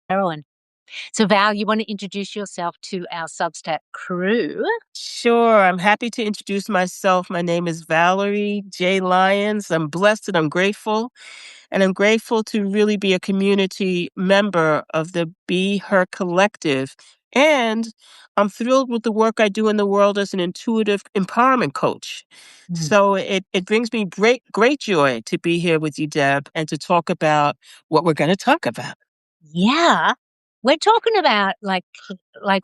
heroine. So, Val, you want to introduce yourself to our Substack crew? Sure. I'm happy to introduce myself. My name is Valerie J. Lyons. I'm blessed and I'm grateful. And I'm grateful to really be a community member of the BeHER collective. And I'm thrilled with the work I do in the world as an intuitive empowerment coach. Mm. So it brings me great joy to be here with you, Deb, and to talk about what we're going to talk about. Yeah. We're talking about like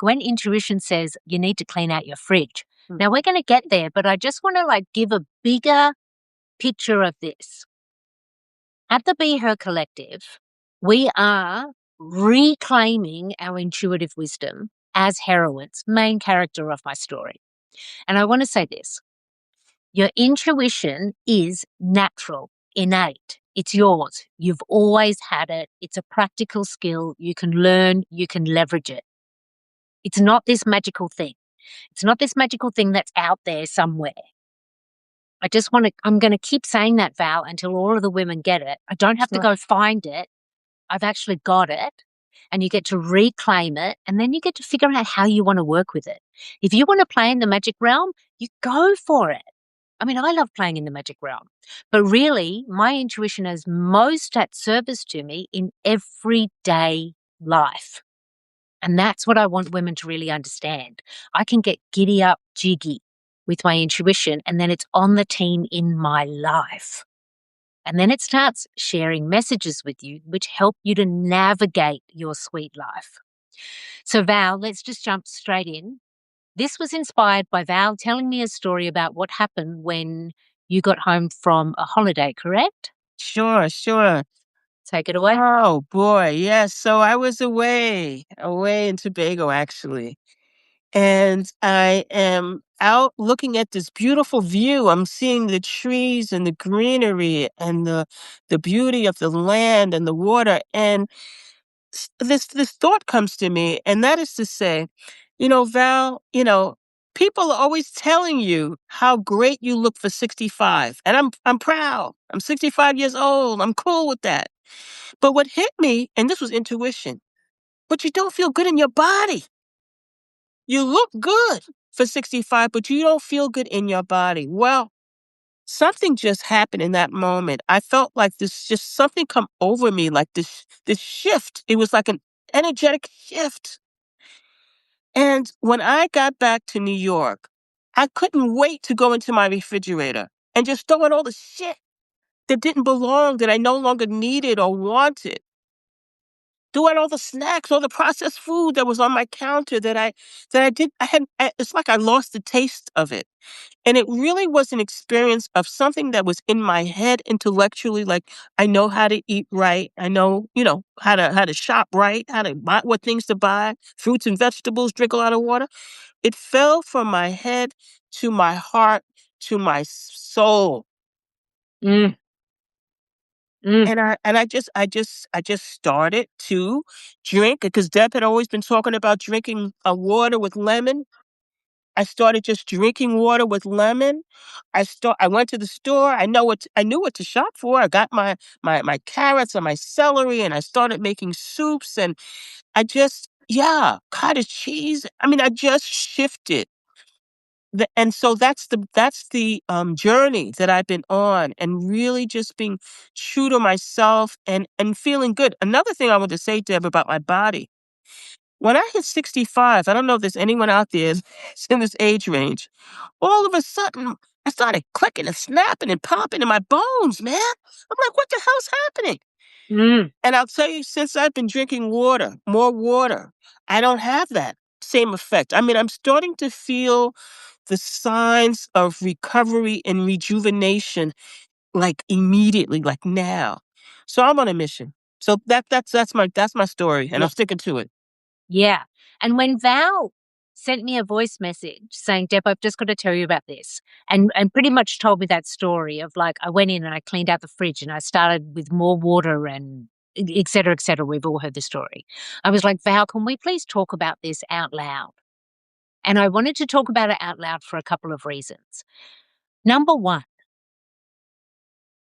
when intuition says you need to clean out your fridge. Mm. Now we're going to get there, but I just want to give a bigger picture of this. At the Be Her Collective, we are reclaiming our intuitive wisdom as heroines, main character of my story. And I want to say this. Your intuition is natural, innate. It's yours. You've always had it. It's a practical skill. You can learn, you can leverage it. It's not this magical thing. It's not this magical thing that's out there somewhere. I'm going to keep saying that, Val, until all of the women get it. I don't have to Sure. go find it. I've actually got it. And you get to reclaim it. And then you get to figure out how you want to work with it. If you want to play in the magic realm, you go for it. I mean, I love playing in the magic realm, but really my intuition is most at service to me in everyday life. And that's what I want women to really understand. I can get giddy up jiggy with my intuition, and then it's on the team in my life. And then it starts sharing messages with you, which help you to navigate your sweet life. So Val, let's just jump straight in. This was inspired by Val telling me a story about what happened when you got home from a holiday, correct? Sure. Take it away. Oh boy, yes. So I was away in Tobago actually. And I am out looking at this beautiful view. I'm seeing the trees and the greenery and the beauty of the land and the water. And this thought comes to me, and that is to say, Val, people are always telling you how great you look for 65. And I'm proud. I'm 65 years old. I'm cool with that. But what hit me, and this was intuition, but you don't feel good in your body. You look good for 65, but you don't feel good in your body. Well, something just happened in that moment. I felt like this just something come over me, like this shift. It was like an energetic shift. And when I got back to New York, I couldn't wait to go into my refrigerator and just throw out all the shit that didn't belong, that I no longer needed or wanted. Threw out all the snacks, all the processed food that was on my counter that I did. It's like I lost the taste of it. And it really was an experience of something that was in my head intellectually. Like I know how to eat right. I know, how to shop right, how to buy what things to buy, fruits and vegetables, drink a lot of water. It fell from my head to my heart to my soul. Mm, mm, And I just started to drink because Deb had always been talking about drinking water with lemon. I started just drinking water with lemon. I went to the store. I knew what to shop for. I got my carrots and my celery, and I started making soups. And cottage cheese. I mean, I just shifted. And so that's the journey that I've been on, and really just being true to myself and feeling good. Another thing I want to say, Deb, about my body. When I hit 65, I don't know if there's anyone out there that's in this age range. All of a sudden, I started clicking and snapping and popping in my bones, man. I'm like, what the hell's happening? mm. And I'll tell you, since I've been drinking water, more water, I don't have that same effect. I mean, I'm starting to feel the signs of recovery and rejuvenation like immediately, like now. So I'm on a mission. So that's my story, and Yeah. I'm sticking to it. Yeah. And when Val sent me a voice message saying, Deb, I've just got to tell you about this, and pretty much told me that story of like, I went in and I cleaned out the fridge and I started with more water and et cetera, et cetera. We've all heard the story. I was like, Val, can we please talk about this out loud? And I wanted to talk about it out loud for a couple of reasons. Number one,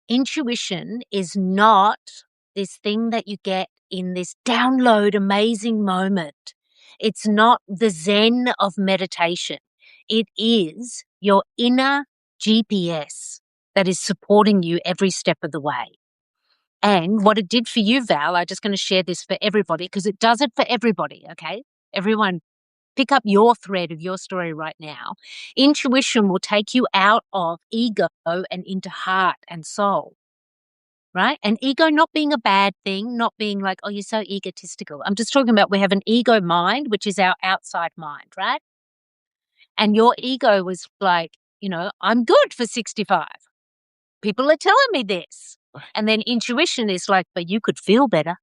intuition is not this thing that you get in this download amazing moment. It's not the zen of meditation. It is your inner GPS that is supporting you every step of the way. And what it did for you, Val, I'm just going to share this for everybody because it does it for everybody, okay? Everyone, pick up your thread of your story right now. Intuition will take you out of ego and into heart and soul, right? And ego not being a bad thing, not being like, oh, you're so egotistical. I'm just talking about we have an ego mind, which is our outside mind, right? And your ego was like, I'm good for 65. People are telling me this. And then intuition is like, but you could feel better.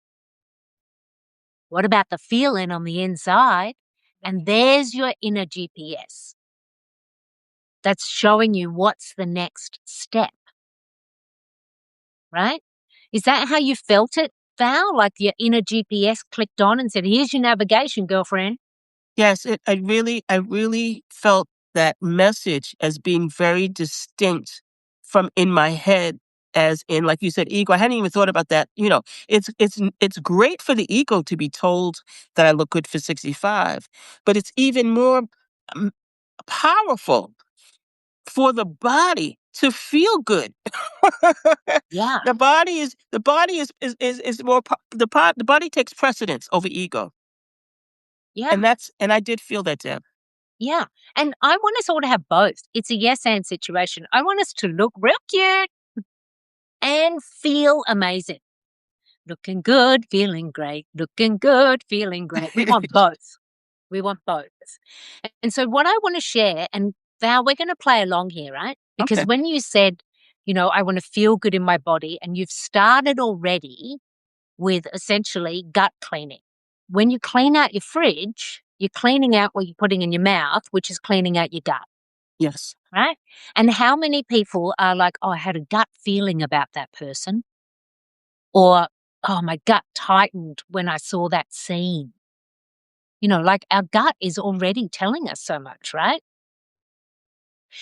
What about the feeling on the inside? And there's your inner GPS that's showing you what's the next step, right? Is that how you felt it, Val? Like your inner GPS clicked on and said, here's your navigation, girlfriend. Yes, I really felt that message as being very distinct from in my head, as in, like you said, ego. I hadn't even thought about that. It's great for the ego to be told that I look good for 65, but it's even more um, powerful for the body to feel good. Yeah, The body is more the body takes precedence over ego, yeah, and I did feel that, Deb. yeah. And I want us all to have both. It's a yes and situation. I want us to look real cute and feel amazing. Looking good, feeling great. Looking good, feeling great. We want both. We want both. And so what I want to share, and Val, we're going to play along here, right? Because Okay. when you said, I want to feel good in my body, and you've started already with essentially gut cleaning. When you clean out your fridge, you're cleaning out what you're putting in your mouth, which is cleaning out your gut, Yes. right? And how many people are like, oh, I had a gut feeling about that person, or, oh, my gut tightened when I saw that scene. Like our gut is already telling us so much, right?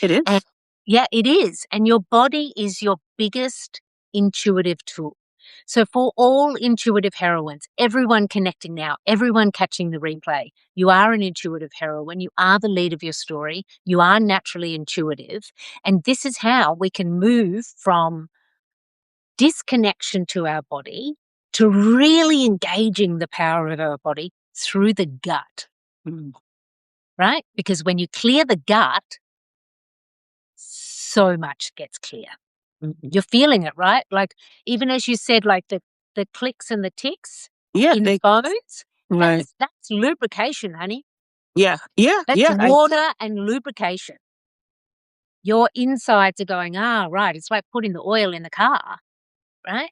It And is. yeah, it is. And your body is your biggest intuitive tool. So for all intuitive heroines, everyone connecting now, everyone catching the replay, you are an intuitive heroine. You are the lead of your story. You are naturally intuitive. And this is how we can move from disconnection to our body to really engaging the power of our body through the gut, Mm. right? Because when you clear the gut, so much gets clear. Mhm. You're feeling it, right? Like, even as you said, like the clicks and the ticks Yeah, in the they bones, right. that's lubrication, honey. Yeah, yeah, That's yeah. water and lubrication. Your insides are going, right. It's like putting the oil in the car, right?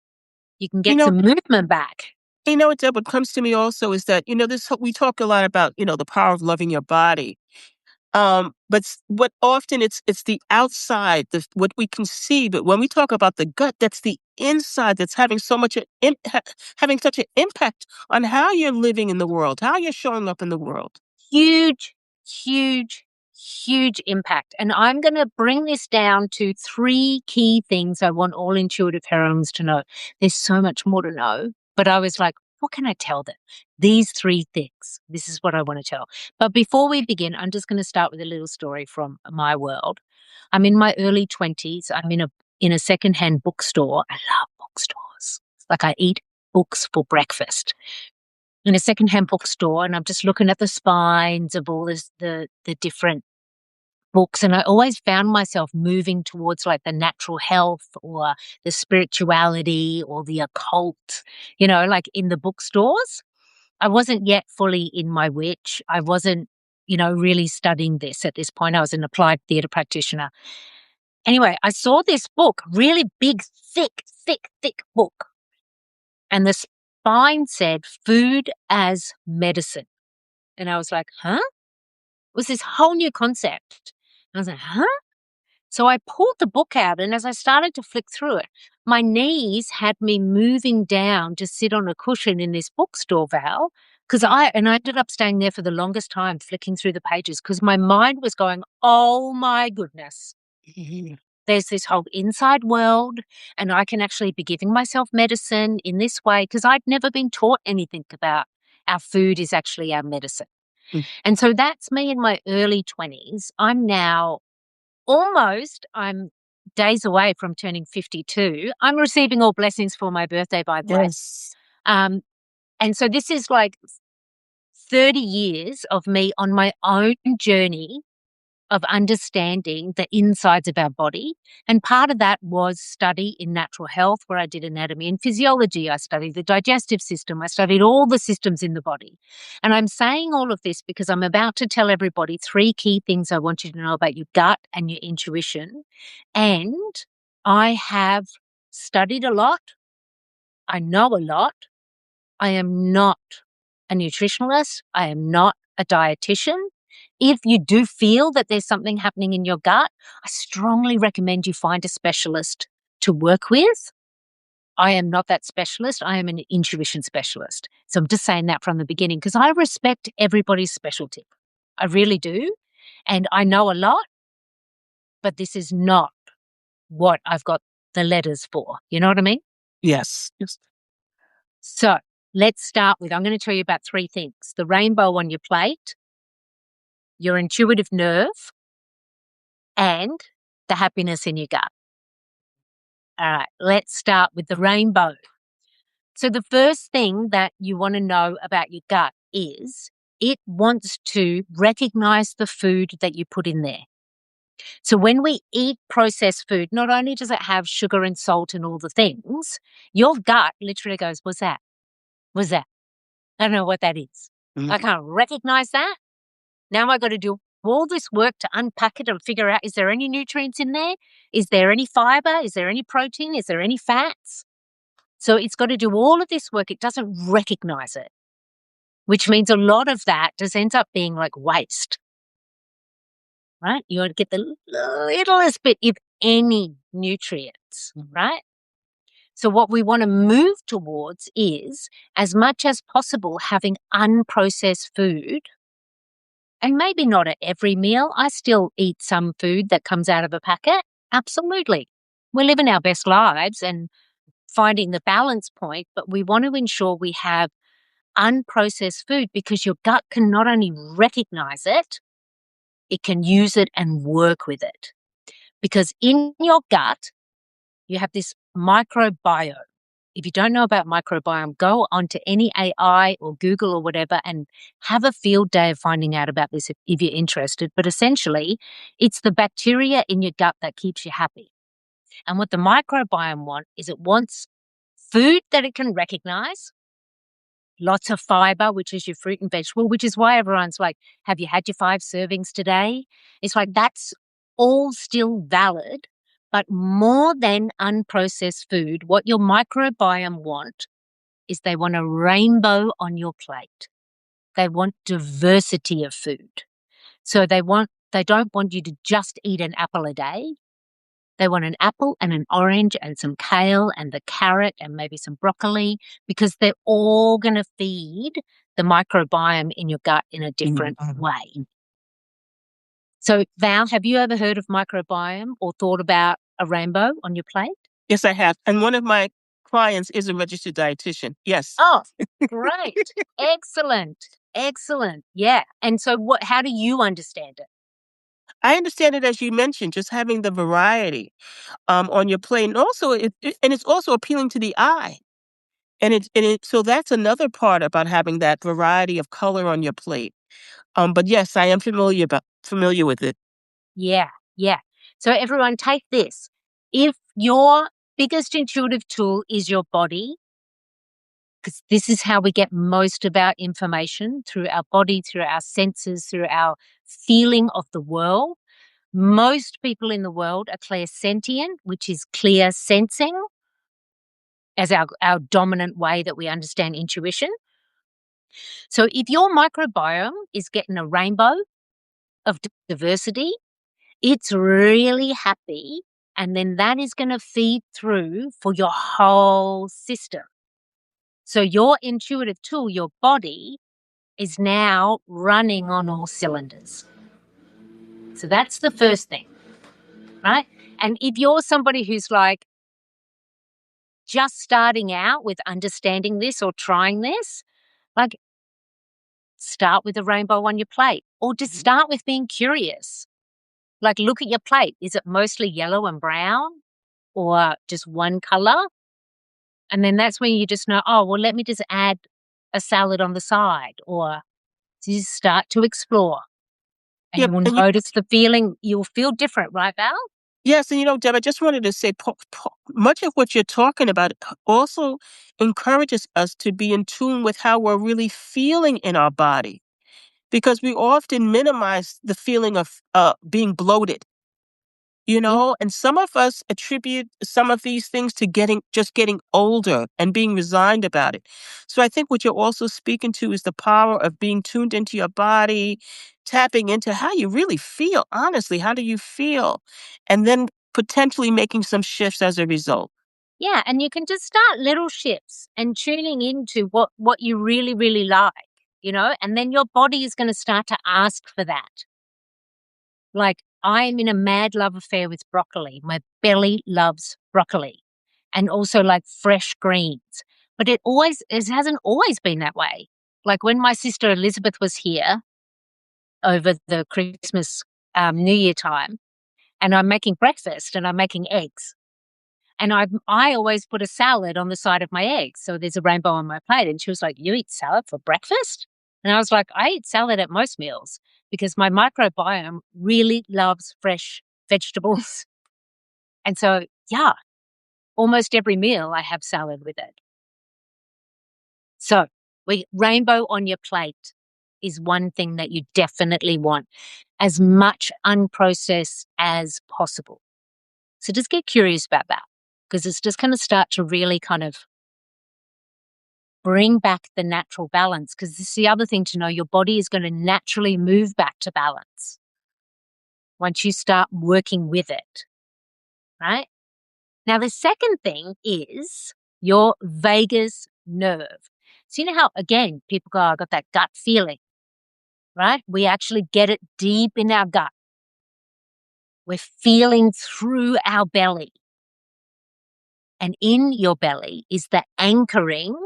You can you get know, some movement back. what, Deb, what comes to me also is that, we talk a lot about, the power of loving your body. But what often it's the outside, what we can see. But when we talk about the gut, that's the inside that's having having such an impact on how you're living in the world, how you're showing up in the world. Huge, huge, huge impact. And I'm going to bring this down to 3 key things I want all intuitive heroines to know. There's so much more to know, but I was like, what can I tell them? These 3 things. This is what I want to tell. But before we begin, I'm just going to start with a little story from my world. I'm in my early 20s. I'm in a secondhand bookstore. I love bookstores. It's like I eat books for breakfast in a secondhand bookstore, and I'm just looking at the spines of all the different books, and I always found myself moving towards like the natural health or the spirituality or the occult, like in the bookstores. I wasn't yet fully in my witch. I wasn't, really studying this at this point. I was an applied theatre practitioner. Anyway, I saw this book, really big, thick, thick, thick book, and the spine said food as medicine. And I was like, huh? It was this whole new concept. And I was like, huh? So I pulled the book out, and as I started to flick through it, my knees had me moving down to sit on a cushion in this bookstore, Val. I ended up staying there for the longest time, flicking through the pages, because my mind was going, oh my goodness. there's this whole inside world, and I can actually be giving myself medicine in this way because I'd never been taught anything about our food is actually our medicine. Mm. And so that's me in my early 20s. I'm now I'm days away from turning 52. I'm receiving all blessings for my birthday, by the way. Yes. Um, and so this is like 30 years of me on my own journey of understanding the insides of our body. And part of that was study in natural health, where I did anatomy and physiology. I studied the digestive system. I studied all the systems in the body. And I'm saying all of this because I'm about to tell everybody 3 key things I want you to know about your gut and your intuition. And I have studied a lot. I know a lot. I am not a nutritionalist. I am not a dietitian. If you do feel that there's something happening in your gut, I strongly recommend you find a specialist to work with. I am not that specialist. I am an intuition specialist. So I'm just saying that from the beginning because I respect everybody's specialty. I really do. And I know a lot, but this is not what I've got the letters for. You know what I mean? Yes. Yes. So let's start with, I'm going to tell you about 3 things: the rainbow on your plate, your intuitive nerve, and the happiness in your gut. All right, let's start with the rainbow. So the first thing that you want to know about your gut is it wants to recognize the food that you put in there. So when we eat processed food, not only does it have sugar and salt and all the things, your gut literally goes, what's that? What's that? I don't know what that is. Mm. I can't recognize that. Now I got to do all this work to unpack it and figure out, is there any nutrients in there? Is there any fiber? Is there any protein? Is there any fats? So it's got to do all of this work. It doesn't recognize it, which means a lot of that just ends up being like waste, right? You want to get the littlest bit, if any, nutrients, right? So what we want to move towards is, as much as possible, having unprocessed food. And maybe not at every meal. I still eat some food that comes out of a packet. Absolutely. We're living our best lives and finding the balance point, but we want to ensure we have unprocessed food because your gut can not only recognize it, it can use it and work with it. Because in your gut, you have this microbiome. If you don't know about microbiome, go onto any AI or Google or whatever and have a field day of finding out about this if you're interested. But essentially, it's the bacteria in your gut that keeps you happy. And what the microbiome wants is it wants food that it can recognize, lots of fiber, which is your fruit and vegetable, which is why everyone's like, have you had your 5 servings today? It's like, that's all still valid. But more than unprocessed food, what your microbiome want is they want a rainbow on your plate. They want diversity of food. So they don't want you to just eat an apple a day. They want an apple and an orange and some kale and the carrot and maybe some broccoli, because they're all going to feed the microbiome in your gut in a different way. So, Val, have you ever heard of microbiome or thought about a rainbow on your plate? Yes, I have. And one of my clients is a registered dietitian. Yes. Oh, great. Excellent. Excellent. Yeah. And so how do you understand it? I understand it, as you mentioned, just having the variety on your plate. And also, it's also appealing to the eye. So that's another part about having that variety of color on your plate. But yes, I am familiar with it. Yeah. Yeah. So everyone take this. If your biggest intuitive tool is your body, because this is how we get most of our information, through our body, through our senses, through our feeling of the world. Most people in the world are clairsentient, which is clear sensing as our dominant way that we understand intuition. So if your microbiome is getting a rainbow of diversity, it's really happy, and then that is going to feed through for your whole system. So your intuitive tool, your body, is now running on all cylinders. So that's the first thing, right? And if you're somebody who's like just starting out with understanding this or trying this, like start with a rainbow on your plate or just start with being curious. Like look at your plate. Is it mostly yellow and brown or just one color? And then that's when you just know, oh, well, let me just add a salad on the side or you just start to explore and Yeah, you will and notice the feeling. You'll feel different, right, Val? yes, and Deb, I just wanted to say, much of what you're talking about also encourages us to be in tune with how we're really feeling in our body, because we often minimize the feeling of being bloated. Yeah. And some of us attribute some of these things to getting older and being resigned about it. So I think what you're also speaking to is the power of being tuned into your body, tapping into how you really feel. Honestly, how do you feel? And then potentially making some shifts as a result. Yeah, and you can just start little shifts and tuning into what you really, really like, and then your body is going to start to ask for that. Like I'm in a mad love affair with broccoli. My belly loves broccoli and also like fresh greens. But it hasn't always been that way. Like when my sister Elizabeth was here over the Christmas New Year time, and I'm making breakfast and I'm making eggs. And I always put a salad on the side of my eggs. So there's a rainbow on my plate. And she was like, "You eat salad for breakfast?" And I was like, "I eat salad at most meals because my microbiome really loves fresh vegetables." And so, yeah, almost every meal I have salad with it. So rainbow on your plate is one thing that you definitely want, as much unprocessed as possible. So just get curious about that because it's just going to start to really kind of bring back the natural balance, because this is the other thing to know. Your body is going to naturally move back to balance once you start working with it, right? Now, the second thing is your vagus nerve. So you know how, again, people go, I got that gut feeling, right? We actually get it deep in our gut. We're feeling through our belly. And in your belly is the anchoring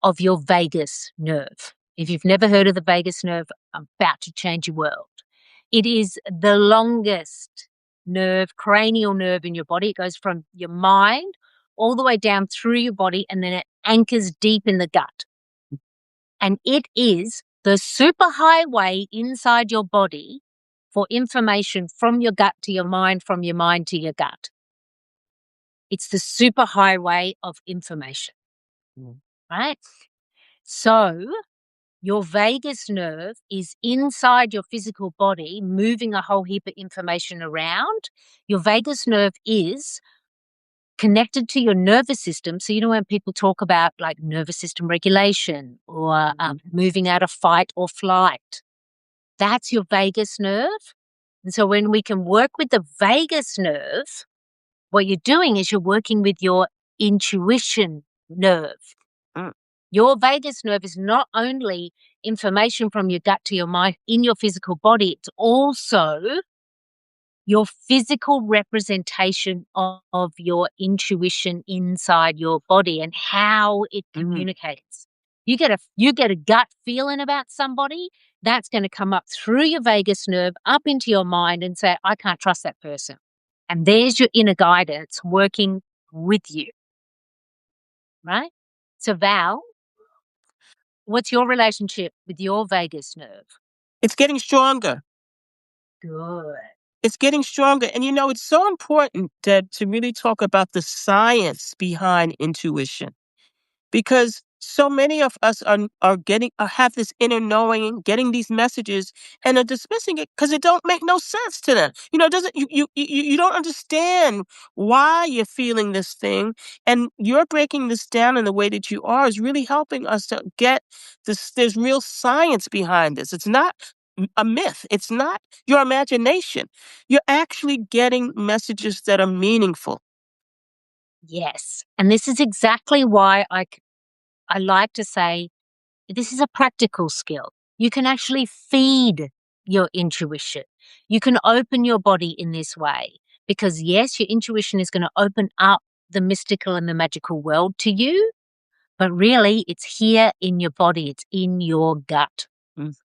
of your vagus nerve. If you've never heard of the vagus nerve, I'm about to change your world. It is the longest cranial nerve in your body. It goes from your mind all the way down through your body, and then it anchors deep in the gut. And it is the superhighway inside your body for information from your gut to your mind, from your mind to your gut. It's the superhighway of information, right? So your vagus nerve is inside your physical body, moving a whole heap of information around. Your vagus nerve is connected to your nervous system. So, when people talk about like nervous system regulation or moving out of fight or flight, that's your vagus nerve. And so when we can work with the vagus nerve, what you're doing is you're working with your intuition nerve. Mm. Your vagus nerve is not only information from your gut to your mind in your physical body, it's also your physical representation of your intuition inside your body and how it communicates. You get a gut feeling about somebody, that's going to come up through your vagus nerve up into your mind and say, I can't trust that person. And there's your inner guidance working with you, right? So Val, what's your relationship with your vagus nerve? It's getting stronger. Good. It's getting stronger. And it's so important, Deb, to really talk about the science behind intuition, because so many of us have this inner knowing, getting these messages, and are dismissing it because it don't make no sense to them. It doesn't. You don't understand why you're feeling this thing, and you're breaking this down in the way that you are is really helping us to get this. There's real science behind this. It's not a myth. It's not your imagination. You're actually getting messages that are meaningful. Yes. And this is exactly why I like to say this is a practical skill. You can actually feed your intuition. You can open your body in this way because yes, your intuition is going to open up the mystical and the magical world to you, but really it's here in your body. It's in your gut. Mm.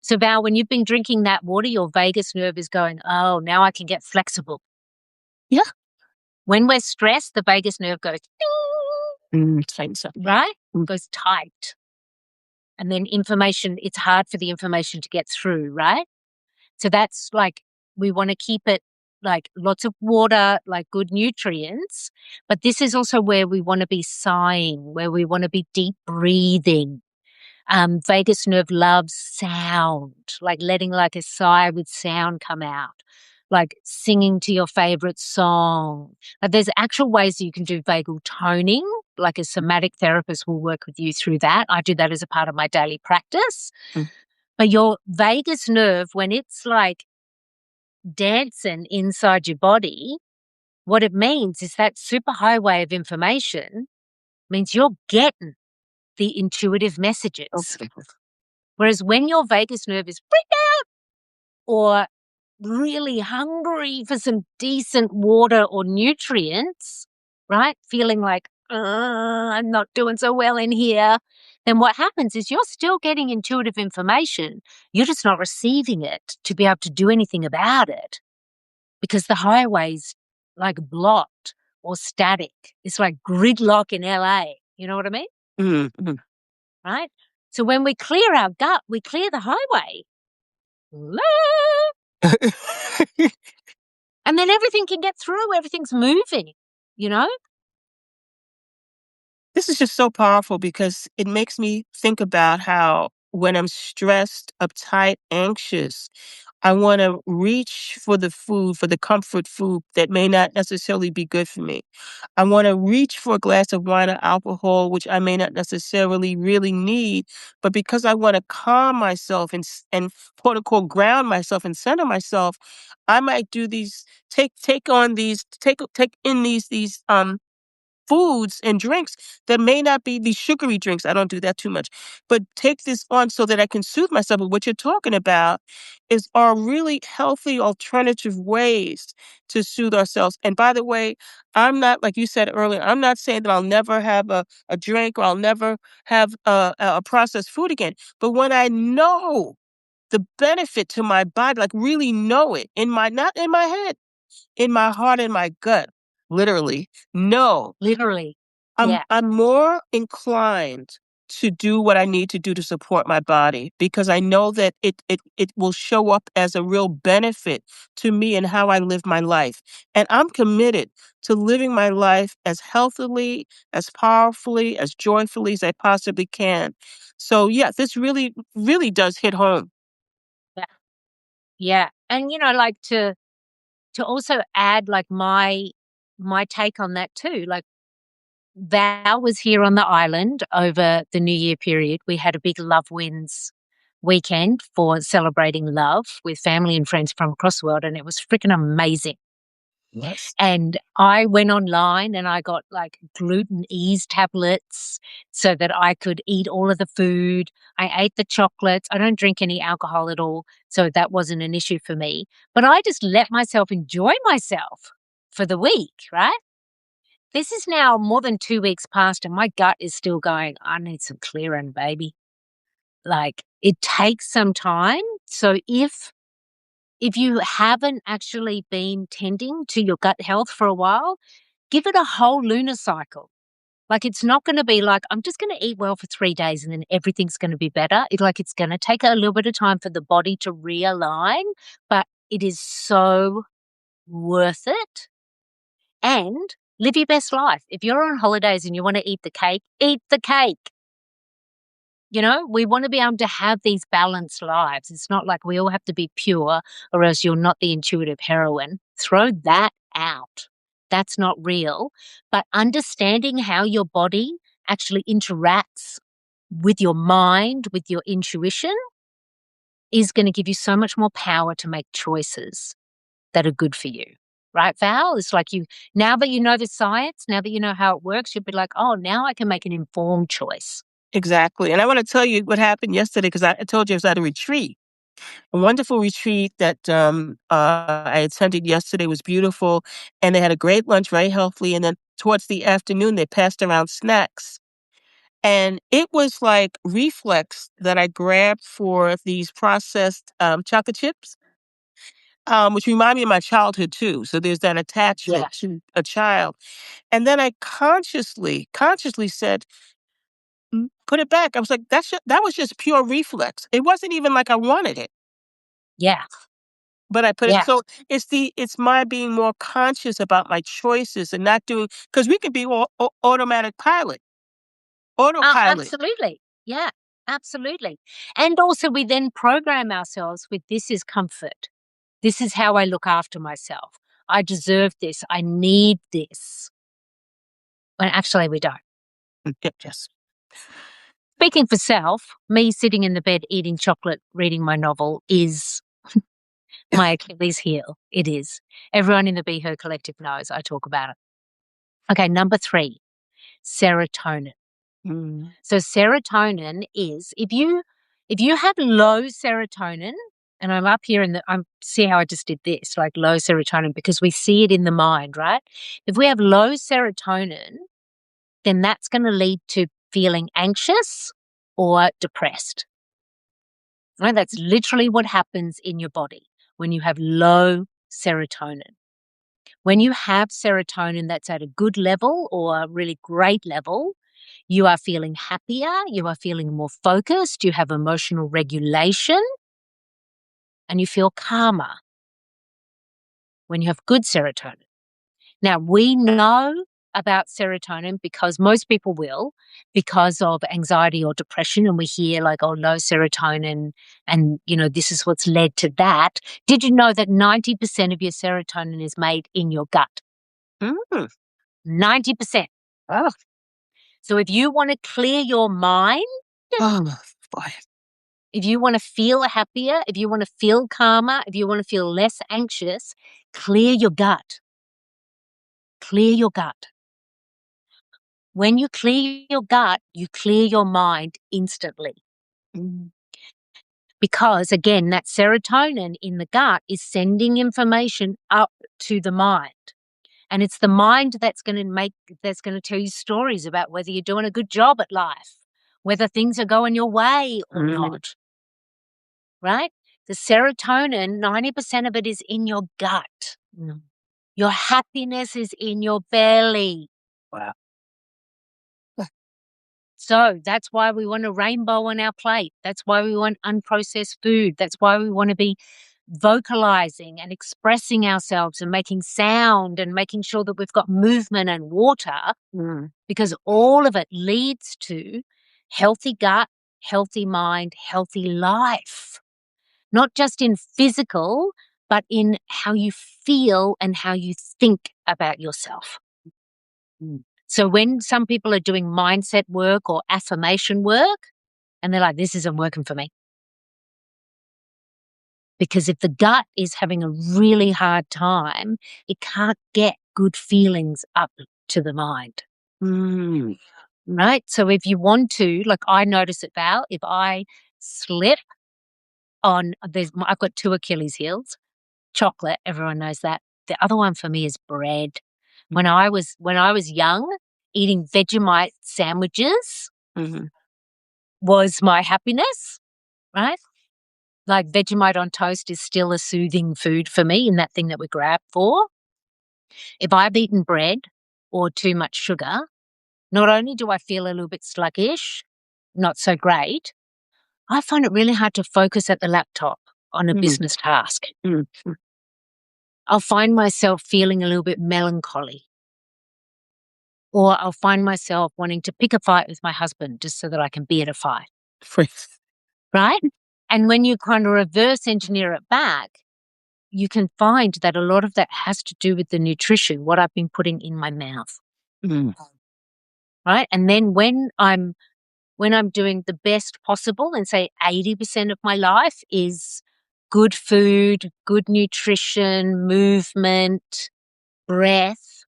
So Val, when you've been drinking that water, your vagus nerve is going, oh, now I can get flexible. Yeah. When we're stressed, the vagus nerve goes, Tighten up. right? Mm. Goes tight. And then information, it's hard for the information to get through, right? So that's like, we want to keep it like lots of water, like good nutrients. But this is also where we want to be sighing, where we want to be deep breathing. Vagus nerve loves sound, like letting like a sigh with sound come out, like singing to your favorite song. There's actual ways that you can do vagal toning, like a somatic therapist will work with you through that. I do that as a part of my daily practice. Mm. But your vagus nerve, when it's like dancing inside your body, what it means is that superhighway of information means you're getting the intuitive messages. Okay. Whereas when your vagus nerve is freaked out or really hungry for some decent water or nutrients, right? Feeling like, I'm not doing so well in here. Then what happens is you're still getting intuitive information. You're just not receiving it to be able to do anything about it because the highway's like blocked or static. It's like gridlock in LA. You know what I mean? Mm-hmm. Right? So when we clear our gut, we clear the highway. And then everything can get through. Everything's moving, you know? This is just so powerful because it makes me think about how when I'm stressed, uptight, anxious, I want to reach for the food, for the comfort food that may not necessarily be good for me. I want to reach for a glass of wine or alcohol, which I may not necessarily really need, but because I want to calm myself and quote unquote ground myself and center myself, I might do these, take on these, take in these foods and drinks that may not be these sugary drinks. I don't do that too much, but take this on so that I can soothe myself. But what you're talking about are really healthy alternative ways to soothe ourselves. And by the way, I'm not, like you said earlier, I'm not saying that I'll never have a drink or I'll never have a processed food again. But when I know the benefit to my body, like really know it not in my head, in my heart and my gut, literally, no. Literally. I'm Yeah. I'm more inclined to do what I need to do to support my body because I know that it will show up as a real benefit to me and how I live my life. And I'm committed to living my life as healthily, as powerfully, as joyfully as I possibly can. So yeah, this really, really does hit home. Yeah. Yeah. And, like to also add like my take on that too. Like Val was here on the island over the New Year period. We had a big Love Wins weekend for celebrating love with family and friends from across the world, and it was freaking amazing. Yes. And I went online and I got like gluten ease tablets so that I could eat all of the food. I ate the chocolates. I don't drink any alcohol at all, so that wasn't an issue for me. But I just let myself enjoy myself for the week, right? This is now more than 2 weeks past and my gut is still going, I need some clearing, baby. Like it takes some time. So if you haven't actually been tending to your gut health for a while, give it a whole lunar cycle. Like it's not going to be like, I'm just going to eat well for 3 days and then everything's going to be better. It's going to take a little bit of time for the body to realign, but it is so worth it. And live your best life. If you're on holidays and you want to eat the cake, eat the cake. We want to be able to have these balanced lives. It's not like we all have to be pure or else you're not the intuitive heroine. Throw that out. That's not real. But understanding how your body actually interacts with your mind, with your intuition, is going to give you so much more power to make choices that are good for you. Right, Val? It's like now that you know the science, now that you know how it works, you'll be like, oh, now I can make an informed choice. Exactly. And I want to tell you what happened yesterday because I told you I was at a retreat. A wonderful retreat that I attended yesterday was beautiful, and they had a great lunch, very healthy. And then towards the afternoon, they passed around snacks. And it was like reflex that I grabbed for these processed chocolate chips, which remind me of my childhood too. So there's that Yeah. attachment to a child. And then I consciously said, put it back. I was like, that was just pure reflex. It wasn't even like I wanted it. Yeah. But I put it Yeah. so it's my being more conscious about my choices and not doing because we can be automatic autopilot. Absolutely. Yeah, absolutely. And also, we then program ourselves with this is comfort. This is how I look after myself. I deserve this. I need this. When actually, we don't. Yes. Speaking for self, me sitting in the bed eating chocolate, reading my novel is my Achilles heel. It is. Everyone in the BeHER collective knows I talk about it. Okay, number 3, serotonin. Mm. So serotonin is if you have low serotonin, and I'm up here in the I'm see how I just did this, like low serotonin, because we see it in the mind, right? If we have low serotonin, then that's going to lead to feeling anxious or depressed. Right? That's literally what happens in your body when you have low serotonin. When you have serotonin that's at a good level or a really great level, you are feeling happier, you are feeling more focused, you have emotional regulation, and you feel calmer when you have good serotonin. Now, we know about serotonin because most people will, because of anxiety or depression, and we hear like, oh, low serotonin, and this is what's led to that. Did you know that 90% of your serotonin is made in your gut? Mm. 90%. Oh, So if you want to clear your mind, oh, boy. if you want to feel happier, if you want to feel calmer, if you want to feel less anxious, clear your gut. Clear your gut. When you clear your gut, you clear your mind instantly. Mm. Because again, that serotonin in the gut is sending information up to the mind. And it's the mind that's going to tell you stories about whether you're doing a good job at life, whether things are going your way or Mm. not, right? The serotonin, 90% of it is in your gut. Mm. Your happiness is in your belly. Wow. So that's why we want a rainbow on our plate. That's why we want unprocessed food. That's why we want to be vocalizing and expressing ourselves and making sound and making sure that we've got movement and water, Mm. because all of it leads to healthy gut, healthy mind, healthy life. Not just in physical, but in how you feel and how you think about yourself. Mm. So when some people are doing mindset work or affirmation work, and they're like, this isn't working for me. Because if the gut is having a really hard time, it can't get good feelings up to the mind. Mm. Right? So if you want to, like I notice it, Val, if I slip on, I've got 2 Achilles heels. Chocolate, everyone knows that. The other one for me is bread. When I was young, eating Vegemite sandwiches Mhm. was my happiness, right? Like Vegemite on toast is still a soothing food for me in that thing that we grab for. If I've eaten bread or too much sugar, not only do I feel a little bit sluggish, not so great, I find it really hard to focus at the laptop on a Mm. business task. Mm. Mm. I'll find myself feeling a little bit melancholy, or I'll find myself wanting to pick a fight with my husband just so that I can be at a fight, Freeze. right? And when you kind of reverse engineer it back, you can find that a lot of that has to do with the nutrition, what I've been putting in my mouth, Mm. right? And then when I'm doing the best possible and say 80% of my life is good food, good nutrition, movement, breath,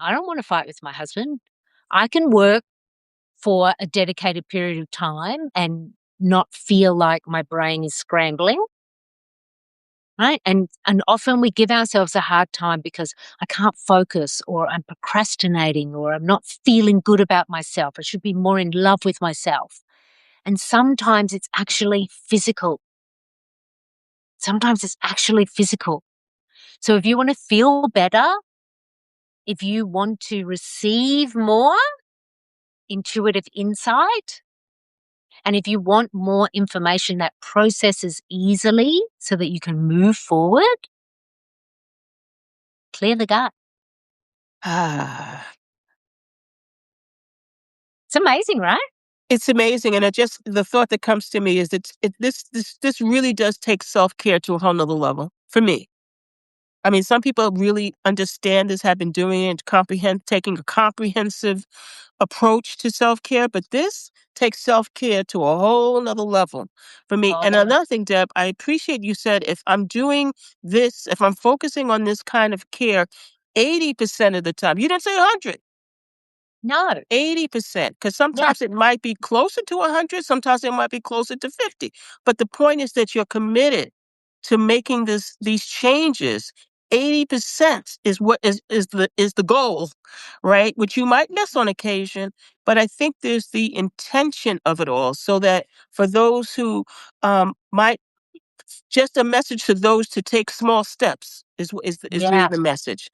I don't want to fight with my husband. I can work for a dedicated period of time and not feel like my brain is scrambling. Right. And often we give ourselves a hard time because I can't focus, or I'm procrastinating, or I'm not feeling good about myself. I should be more in love with myself. And sometimes it's actually physical. Sometimes it's actually physical. So if you want to feel better, if you want to receive more intuitive insight, and if you want more information that processes easily so that you can move forward, clear the gut. Ah, It's amazing, right? it's amazing, and the thought that comes to me is that this really does take self-care to a whole nother level for me. I mean, some people really understand this, have been doing it, taking a comprehensive approach to self-care, but this takes self-care to a whole nother level for me. Oh, And another thing, Deb, I appreciate you said if I'm doing this, if I'm focusing on this kind of care 80% of the time, you didn't say 100. no. 80%, because Yeah. sometimes it might be closer to 100, sometimes it might be closer to 50. But the point is that you're committed to making these changes. 80% is what is the goal, right? Which you might miss on occasion, but I think there's the intention of it all, so that for those who might, just a message to those to take small steps is really Yeah. the message.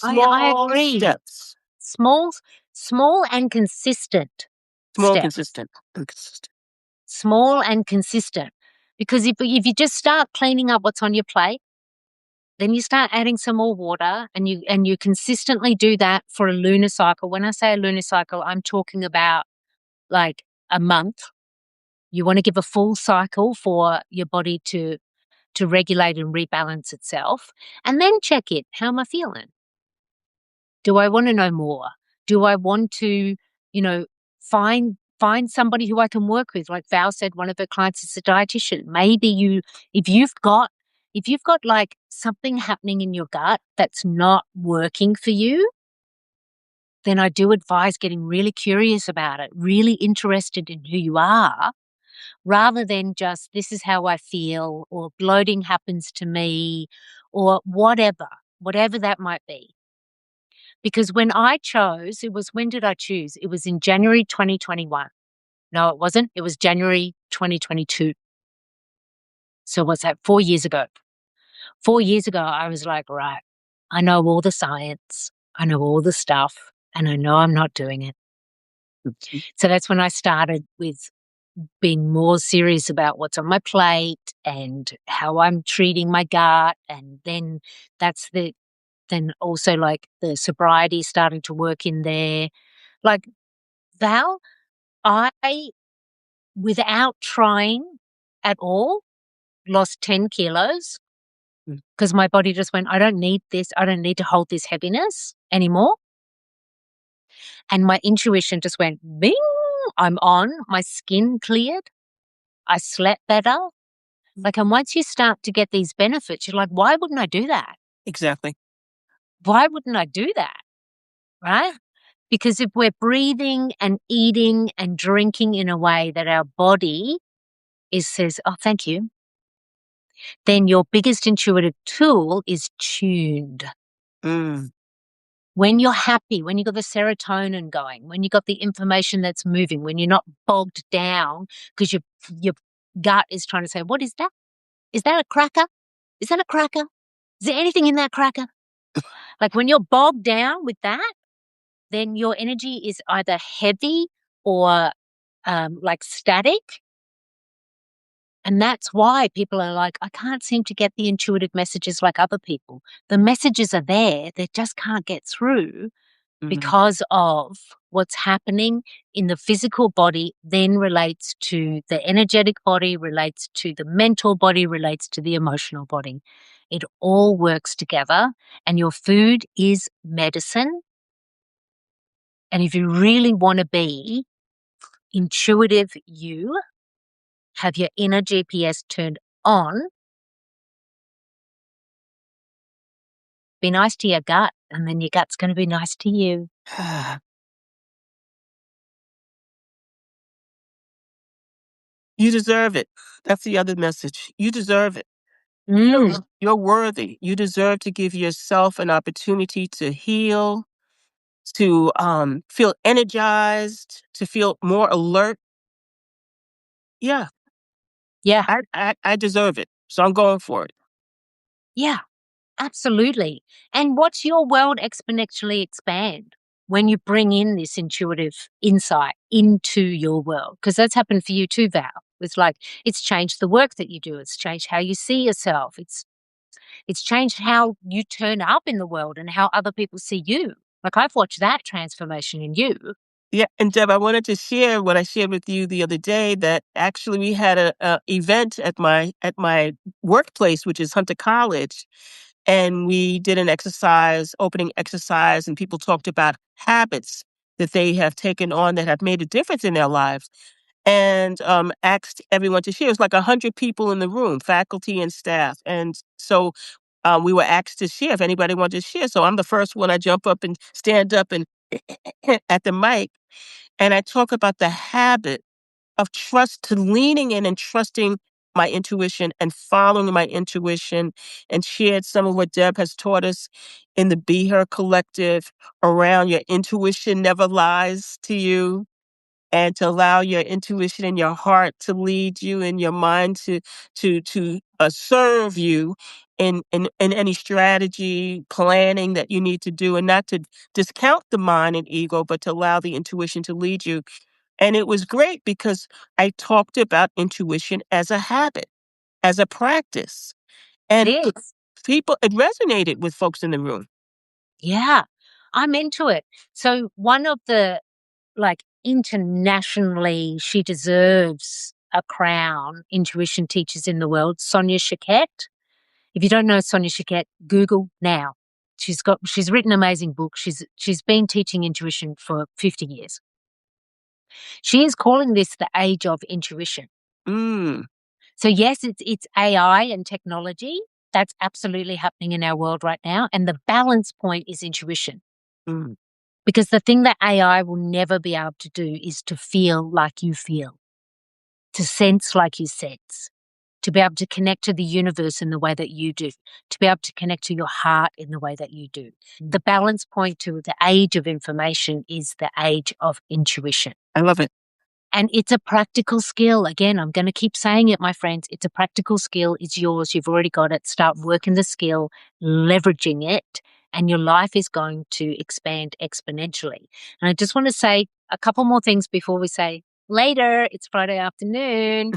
I Small agree. steps, Small, small and consistent small, steps. consistent, and consistent. Small and consistent. Because if you just start cleaning up what's on your plate, then you start adding some more water, and you consistently do that for a lunar cycle. When I say a lunar cycle, I'm talking about like a month. You want to give a full cycle for your body to regulate and rebalance itself, and then check it. How am I feeling? Do I want to know more? Do I want to, you know, find somebody who I can work with? Like Val said, one of her clients is a dietitian. Maybe if you've got like something happening in your gut that's not working for you, then I do advise getting really curious about it, really interested in who you are, rather than just this is how I feel, or bloating happens to me, or whatever that might be. Because when I chose, when did I choose? It was in January 2021. No, it wasn't. It was January 2022. So what's that? 4 years ago. 4 years ago, I was like, right, I know all the science, I know all the stuff, and I know I'm not doing it. Mhm. So that's when I started with being more serious about what's on my plate and how I'm treating my gut. And then then also like the sobriety starting to work in there. Like Val, I, without trying at all, lost 10 kilos Mm. because my body just went, I don't need this. I don't need to hold this heaviness anymore. And my intuition just went, bing, I'm on. My skin cleared. I slept better. Like, and once you start to get these benefits, you're like, why wouldn't I do that? Exactly. Why wouldn't I do that? Right? Because if we're breathing and eating and drinking in a way that our body says, oh, thank you, then your biggest intuitive tool is tuned. Mm. When you're happy, when you got the serotonin going, when you got the information that's moving, when you're not bogged down because your gut is trying to say, what is that? Is that a cracker? Is that a cracker? Is there anything in that cracker? Like when you're bogged down with that, then your energy is either heavy or like static. And that's why people are like, I can't seem to get the intuitive messages like other people. The messages are there, they just can't get through Mhm. because of what's happening in the physical body, then relates to the energetic body, relates to the mental body, relates to the emotional body. It all works together, and your food is medicine. And if you really want to be intuitive, have your inner GPS turned on, be nice to your gut, and then your gut's going to be nice to you. You deserve it. That's the other message. You deserve it. Mm. You're worthy. You deserve to give yourself an opportunity to heal, to feel energized, to feel more alert. Yeah, Yeah. I deserve it. So I'm going for it. Yeah. Absolutely. And watch your world exponentially expand when you bring in this intuitive insight into your world. Because that's happened for you too, Val. It's like it's changed the work that you do. It's changed how you see yourself. It's changed how you turn up in the world and how other people see you. Like I've watched that transformation in you. Yeah, and Deb, I wanted to share what I shared with you the other day that actually we had a event at my workplace, which is Hunter College, and we did an exercise, opening exercise, and people talked about habits that they have taken on that have made a difference in their lives, and asked everyone to share. It was like 100 people in the room, faculty and staff, and so we were asked to share if anybody wanted to share. So I'm the first one. I jump up and stand up and at the mic, and I talk about the habit of trust to leaning in and trusting my intuition and following my intuition, and shared some of what Deb has taught us in the BeHER collective around your intuition never lies to you, and to allow your intuition and your heart to lead you and your mind to serve you in any strategy planning that you need to do, and not to discount the mind and ego, but to allow the intuition to lead you. And it was great because I talked about intuition as a habit, as a practice, It and is. people, it resonated with folks in the room. Yeah. I'm into it. So one of the like internationally, she deserves a crown intuition teachers in the world, Sonia Choquette. If you don't know Sonia Choquette, Google now. She's written an amazing book. She's been teaching intuition for 50 years. She is calling this the age of intuition. Mm, So yes, it's AI and technology. That's absolutely happening in our world right now. And the balance point is intuition. mm. Because the thing that AI will never be able to do is to feel like you feel, to sense like you sense, to be able to connect to the universe in the way that you do, to be able to connect to your heart in the way that you do. The balance point to the age of information is the age of intuition. I love it. And it's a practical skill. Again, I'm going to keep saying it, my friends. It's a practical skill. It's yours. You've already got it. Start working the skill, leveraging it, and your life is going to expand exponentially. And I just want to say a couple more things before we say later. It's Friday afternoon.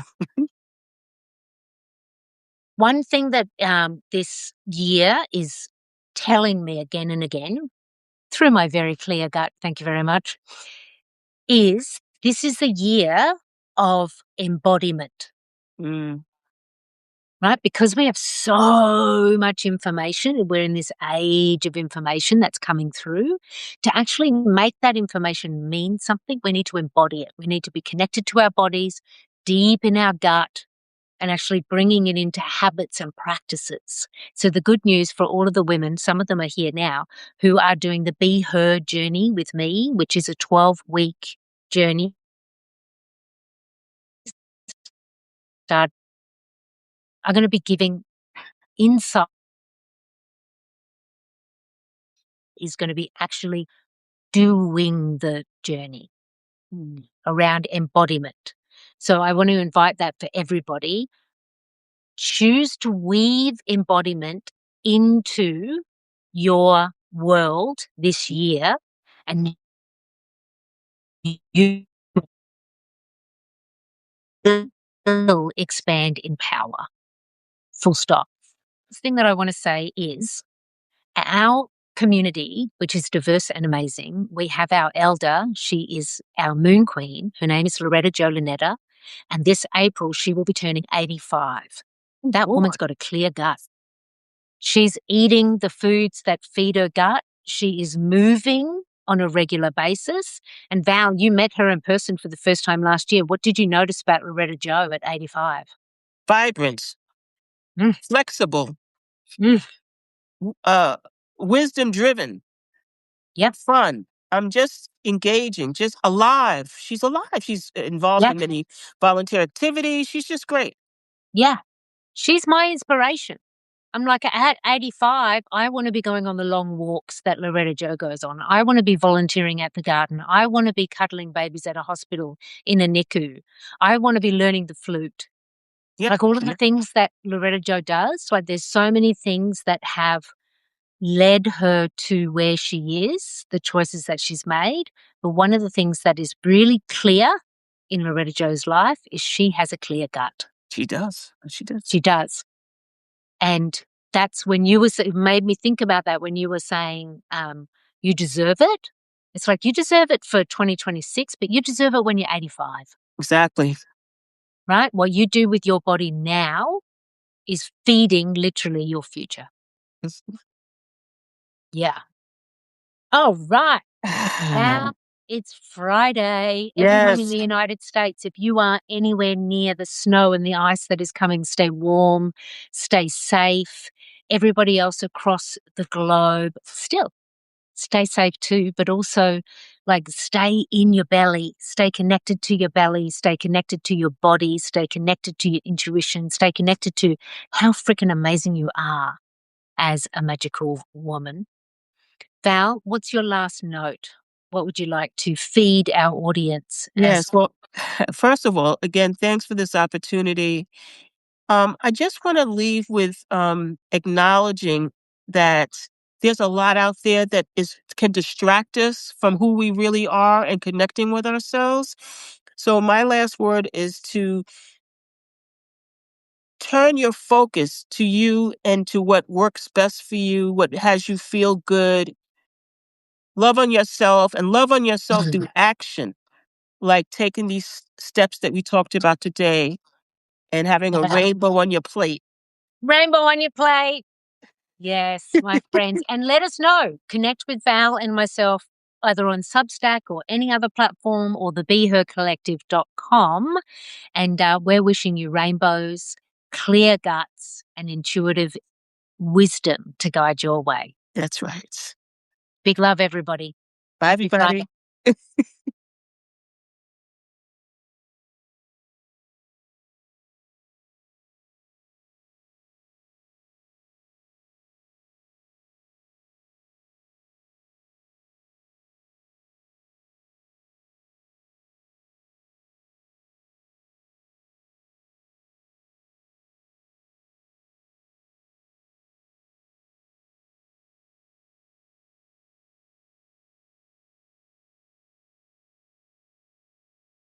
One thing that this year is telling me again and again through my very clear gut, thank you very much, is this is the year of embodiment. Mm, Right? Because we have so much information, and we're in this age of information that's coming through. To actually make that information mean something, we need to embody it. We need to be connected to our bodies, deep in our gut, and actually bringing it into habits and practices. So the good news for all of the women, some of them are here now, who are doing the BeHER journey with me, which is a 12-week journey. Start, are going to be giving insight is going to be actually doing the journey around embodiment. So I want to invite that for everybody. Choose to weave embodiment into your world this year, and you will expand in power. Full stop. The thing that I want to say is our community, which is diverse and amazing, we have our elder. She is our moon queen. Her name is Loretta Jo Lunetta. And this April, she will be turning 85. That boy. woman's got a clear gut. She's eating the foods that feed her gut. She is moving on a regular basis. And Val, you met her in person for the first time last year. What did you notice about Loretta Jo at 85? Vibrant, Mm, flexible, mm, uh, wisdom driven, yep. fun. I'm just engaging, just alive. She's alive. She's involved Yeah. in many volunteer activities. She's just great. Yeah. She's my inspiration. I'm like, at 85, I want to be going on the long walks that Loretta Jo goes on. I want to be volunteering at the garden. I want to be cuddling babies at a hospital in a NICU. I want to be learning the flute. Yep. Like all of the Yep. things that Loretta Jo does, like there's so many things that have led her to where she is, the choices that she's made. But one of the things that is really clear in Loretta Jo's life is she has a clear gut. She does. She does. She does. And that's when it made me think about that when you were saying, you deserve it. It's like you deserve it for 2026, but you deserve it when you're 85, Exactly. right? What you do with your body now is feeding literally your future. Yeah. Oh, right. Now it's Friday. Everyone in Yes. the United States, if you are anywhere near the snow and the ice that is coming, stay warm, stay safe. Everybody else across the globe, still stay safe too, but also like stay in your belly, stay connected to your belly, stay connected to your body, stay connected to your intuition, stay connected to how freaking amazing you are as a magical woman. Val, what's your last note? What would you like to feed our audience as? Yes. Well, first of all, again, thanks for this opportunity. I just want to leave with acknowledging that there's a lot out there that can distract us from who we really are and connecting with ourselves. So my last word is to turn your focus to you and to what works best for you, what has you feel good. Love on yourself and love on yourself through action, like taking these steps that we talked about today and having a rainbow on your plate. Rainbow on your plate. Yes, my friends. And let us know. Connect with Val and myself either on Substack or any other platform or the BeHERcollective.com. And we're wishing you rainbows, clear guts, and intuitive wisdom to guide your way. That's right. Big love, everybody. Bye, Happy Friday. everybody.